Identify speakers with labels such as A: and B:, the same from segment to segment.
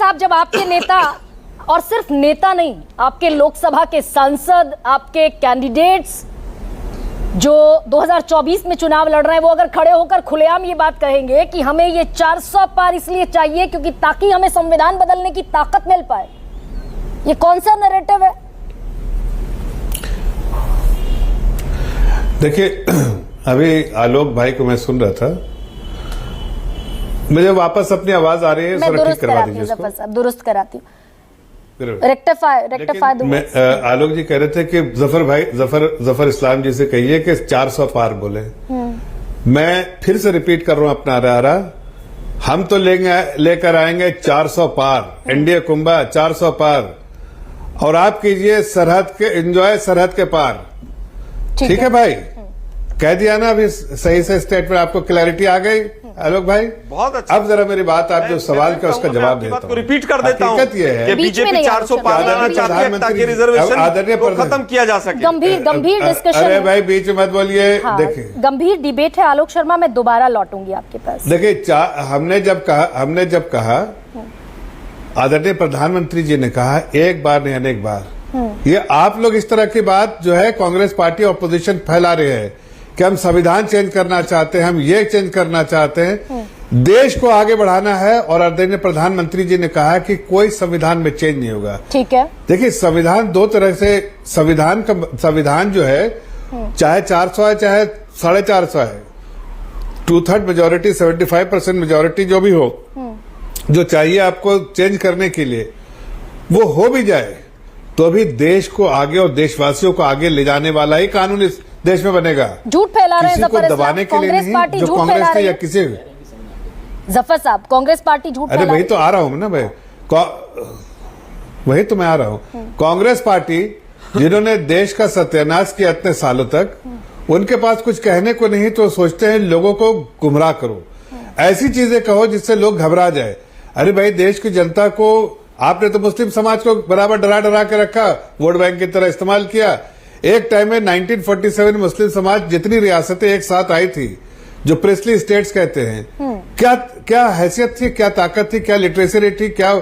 A: साहब, जब आपके नेता, और सिर्फ नेता नहीं, आपके लोकसभा के सांसद, आपके कैंडिडेट्स जो 2024 में चुनाव लड़ रहे हैं, वो अगर खड़े होकर खुलेआम ये बात कहेंगे कि हमें ये 400 पार इसलिए चाहिए क्योंकि ताकि हमें संविधान बदलने की ताकत मिल पाए, ये कौन सा नैरेटिव है?
B: देखिए, अभी आलोक भाई को मैं सुन रहा था, मुझे वापस अपनी आवाज आ रही है,
A: मैं दुरुस्त
B: करवा
A: कराती
B: दीजिए
A: हूँ जफर साहब, दुरुस्त कराती हूँ, रेक्टिफाई
B: आलोक जी कह रहे थे कि जफर इस्लाम जी से कहिए कि 400 पार बोले। मैं फिर से रिपीट कर रहा हूं अपना आरा, हम तो लेकर आएंगे 400 पार, एनडीए कुंभा 400 पार, और आप कीजिए सरहद के एंजॉय, सरहद के पार। ठीक है भाई, कह दिया ना अभी सही से स्टेटमेंट, आपको क्लैरिटी आ गई आलोक भाई?
C: बहुत अच्छा।
B: अब जरा मेरी बात, आप जो सवाल का उसका जवाब देता हूं।
C: रिपीट कर देता हूं।
B: हकीकत यह है
C: कि बीजेपी 400 पार लाना चाहती है ताकि रिजर्वेशन को खत्म किया जा सके।
A: गंभीर डिस्कशन।
B: अरे भाई बीच में मत बोलिए।
A: हाँ,
B: देखिए
A: गंभीर डिबेट है आलोक शर्मा, मैं दोबारा लौटूंगी आपके पास।
B: देखिए, हमने जब कहा आदरणीय प्रधानमंत्री जी ने कहा, एक बार नहीं अनेक बार, ये आप लोग इस तरह की बात जो है कांग्रेस पार्टी ऑपोजिशन फैला रहे हैं कि हम संविधान चेंज करना चाहते हैं, हम ये चेंज करना चाहते हैं, देश को आगे बढ़ाना है, और आदरणीय प्रधानमंत्री जी ने कहा कि कोई संविधान में चेंज नहीं होगा। ठीक है, देखिए संविधान दो तरह से, संविधान जो है चाहे 400 है चाहे 450 है, 2/3 मेजोरिटी 75% मेजोरिटी जो भी हो, जो चाहिए आपको चेंज करने के लिए, वो हो भी जाए तो अभी देश को आगे और देशवासियों को आगे ले जाने वाला ही कानून इस देश में बनेगा।
A: झूठ फैला रहे हैं
B: जफर, दबाने के लिए नहीं, जो कांग्रेस ने या किसी।
A: जफर साहब, कांग्रेस पार्टी झूठ,
B: अरे वही तो आ रहा हूं ना भाई, वही तो मैं आ रहा हूं। कांग्रेस पार्टी जिन्होंने देश का सत्यानाश किया इतने सालों तक, उनके पास कुछ कहने को नहीं तो सोचते हैं लोगों को गुमराह करो, ऐसी चीजें कहो जिससे लोग घबरा जाए। अरे भाई, देश की जनता को आपने तो मुस्लिम समाज को बराबर डरा के रखा, वोट बैंक की तरह इस्तेमाल किया। एक टाइम में 1947 में मुस्लिम समाज जितनी रियासतें एक साथ आई थी, जो प्रिंसली स्टेट्स कहते हैं, क्या हैसियत थी, क्या ताकत थी, क्या लिटरेसी रेट थी, क्या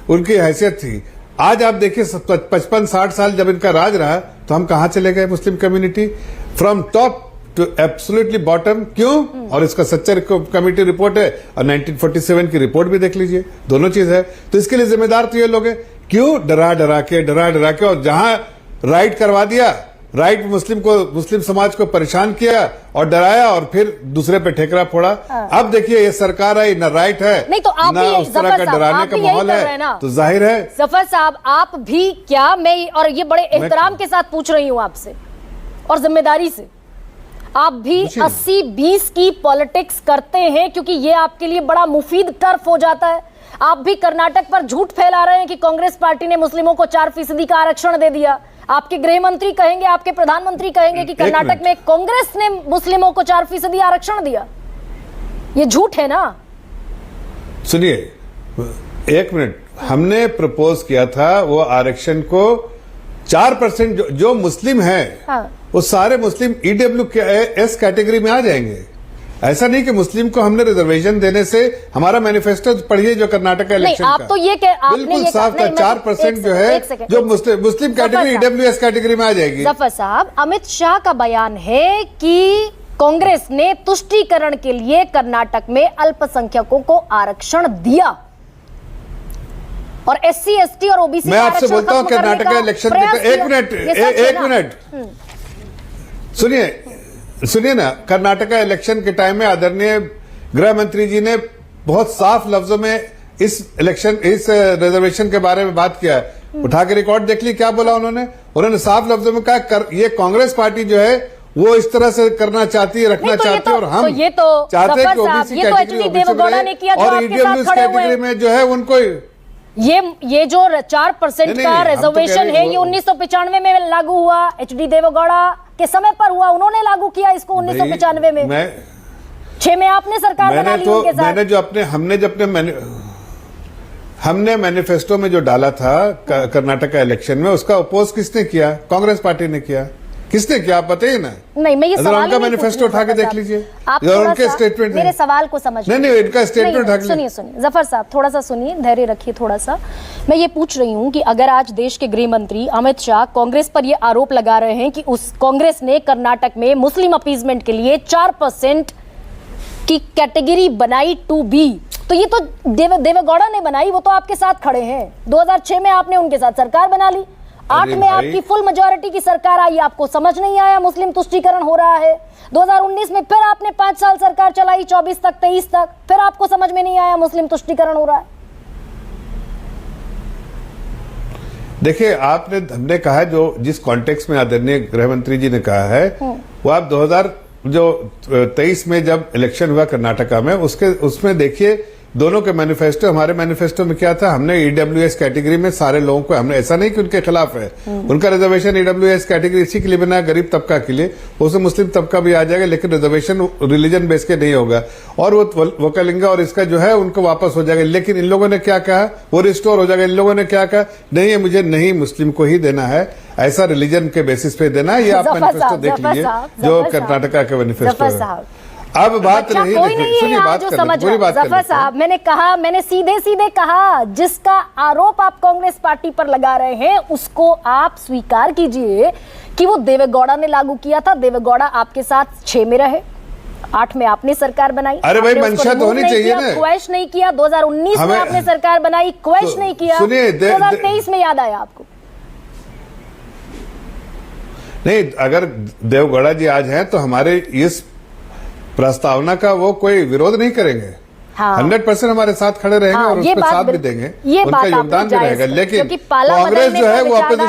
B: उनकी हैसियत थी। आज आप देखिए 55-60 साल जब इनका राज रहा, तो हम कहां चले गए Muslim community, from top to absolutely bottom. क्यों? और इसका सच्चा कमेटी रिपोर्ट है, और 1947 की रिपोर्ट भी देख लीजिए, दोनों चीज है। तो इसके लिए जिम्मेदार तो ये लोग हैं। क्यों? डरा के, और जहां राइट करवा दिया, राइट मुस्लिम समाज को परेशान किया और डराया, और फिर दूसरे पे ठेकरा फोड़ा। अब देखिए ये सरकार आई, न राइट है,
A: नहीं तो आप
B: ना उस तरह का डराने का माहौल है, तो जाहिर है।
A: जफर साहब, आप भी क्या, मैं और ये बड़े एहतराम के साथ पूछ रही हूं आपसे और जिम्मेदारी से, आप भी 80-20 की पॉलिटिक्स करते हैं क्योंकि ये आपके लिए बड़ा मुफीद टर्फ हो जाता है। आप भी कर्नाटक पर झूठ फैला रहे हैं कि कांग्रेस पार्टी ने मुस्लिमों को 4% का आरक्षण दे दिया। आपके गृह मंत्री कहेंगे, आपके प्रधानमंत्री कहेंगे कि कर्नाटक में कांग्रेस ने मुस्लिमों को 4% आरक्षण दिया। ये झूठ है ना?
B: सुनिए, एक मिनट, हमने प्रपोज किया था वो आरक्षण को 4% जो मुस्लिम है, हाँ, वो सारे मुस्लिम EWS कैटेगरी में आ जाएंगे। ऐसा नहीं कि मुस्लिम को हमने रिजर्वेशन देने से, हमारा मैनिफेस्टो पढ़िए जो कर्नाटक का इलेक्शन
A: आप तो ये
B: बिल्कुल साफ था, 4% जो है जो मुस्लिम कैटेगरी EWS कैटेगरी में आ जाएगी।
A: जफर साहब, अमित शाह का बयान है कि कांग्रेस ने तुष्टीकरण के लिए कर्नाटक में अल्पसंख्यकों को आरक्षण दिया, और SC ST और OBC
B: मैं आपसे बोलता हूं कर्नाटक का इलेक्शन, एक मिनट सुनिए ना, कर्नाटक का इलेक्शन के टाइम में आदरणीय गृह मंत्री जी ने बहुत साफ लफ्जों में इस रिजर्वेशन के बारे में बात किया है। उठा के रिकॉर्ड देख ली, क्या बोला उन्होंने साफ लफ्जों में कहा, ये कांग्रेस पार्टी जो है वो इस तरह से करना चाहती है, रखना चाहती है, और हम चाहते हैं कि ओबीसी कैटेगरी और EWS कैटेगरी में जो है उनको
A: ये जो 4% का रिजर्वेशन है, ये 1995 में लागू हुआ, HD देवेगौड़ा के समय पर हुआ, उन्होंने लागू किया इसको 1995 में। 6 में आपने सरकार बना ली उनके साथ। हमने मैनिफेस्टो में जो डाला था कर्नाटक का इलेक्शन में, उसका अपोज किसने किया? कांग्रेस पार्टी ने किया।
B: किसने किया आप बताइए ना।
A: नहीं, मैं ये
B: अगर
A: सवाल
B: उनका
A: नहीं
B: मैनिफेस्टो उठा के देख लीजिए,
A: आप
B: और उनके स्टेटमेंट
A: मेरे सवाल को समझ
B: नहीं, इनका स्टेटमेंट उठा के
A: सुनिए जफर साहब, थोड़ा सा सुनिए, धैर्य रखिए थोड़ा सा। मैं ये पूछ रही हूँ कि अगर आज देश के गृह मंत्री अमित शाह कांग्रेस पर ये आरोप लगा रहे हैं कि उस कांग्रेस ने कर्नाटक में मुस्लिम अपीजमेंट के लिए 4% की कैटेगरी बनाई 2B, तो ये तो देवेगौड़ा ने बनाई, वो तो आपके साथ खड़े हैं। 2006 में आपने उनके साथ सरकार बना ली, 8 में आपकी फुल मेजॉरिटी की सरकार आई, आपको समझ नहीं आया मुस्लिम तुष्टीकरण हो रहा है। 2019 में फिर आपने 5 साल सरकार चलाई, 24 तक 23 तक, फिर आपको समझ में नहीं आया मुस्लिम तुष्टीकरण हो रहा है।
B: देखिए, हमने कहा जो जिस कॉन्टेक्स्ट में आदरणीय गृह मंत्री जी ने कहा है, वो आप 2023 में जब इलेक्शन हुआ कर्नाटका में, उसमें देखिए दोनों के मैनिफेस्टो, हमारे मैनिफेस्टो में क्या था, हमने ईडब्ल्यूएस कैटेगरी में सारे लोगों को, हमने ऐसा नहीं कि उनके खिलाफ है, उनका रिजर्वेशन ईडब्ल्यूएस कैटेगरी इसी के लिए बनाया, गरीब तबका के लिए, उसमें मुस्लिम तबका भी आ जाएगा, लेकिन रिजर्वेशन रिलीजन बेस के नहीं होगा, और वो वोकलिंगा और इसका जो है उनको वापस हो जाएगा। लेकिन इन लोगों ने क्या कहा, वो रिस्टोर हो जाएगा। इन लोगों ने क्या कहा, नहीं मुझे नहीं मुस्लिम को ही देना है, ऐसा रिलीजन के बेसिस पे देना है। ये आप मैनिफेस्टो देख लीजिए जो कर्नाटका के मैनिफेस्टो है। अब बात रही,
A: कोई नहीं है यहाँ जो समझ रहा है। जफर साहब, मैंने सीधे सीधे कहा, जिसका आरोप आप कांग्रेस पार्टी पर लगा रहे हैं उसको आप स्वीकार कीजिए कि वो देवेगौड़ा ने लागू किया था। देवेगौड़ा आपके साथ 6 में रहे, 8 में आपने सरकार बनाई।
B: अरे भाई, मंशा तो होनी चाहिए ना।
A: क्वेश नहीं किया, 2019 में आपने सरकार बनाई, क्वेश नहीं किया, 2023 में याद आया आपको?
B: नहीं, अगर देवेगौड़ा जी आज हैं तो हमारे इस प्रस्तावना का वो कोई विरोध नहीं करेंगे। हाँ। 100% हमारे साथ खड़े रहेंगे, हाँ, और उसमें साथ भी देंगे, उनका योगदान भी रहेगा। लेकिन कांग्रेस जो है वो अपोजिशन